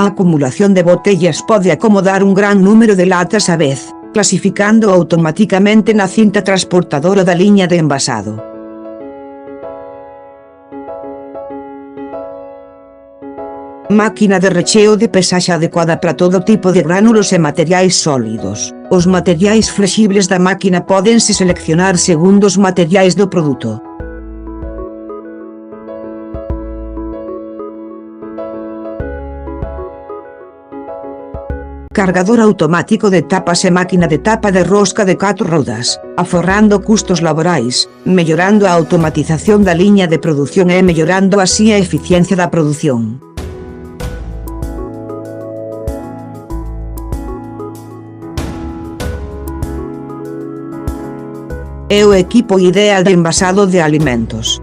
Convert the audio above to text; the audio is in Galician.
acumulación de botellas pode acomodar un gran número de latas á vez, clasificando automaticamente na cinta transportadora da liña de envasado. Máquina de recheo de pesaxe adecuada para todo tipo de gránulos e materiais sólidos. Os materiais flexibles da máquina pódense seleccionar segundo os materiais do produto. Cargador automático de tapas e máquina de tapa de rosca de 4 rodas, aforrando custos laborais, mellorando a automatización da liña de produción e mellorando así a eficiencia da produción. É o equipo ideal de envasado de alimentos.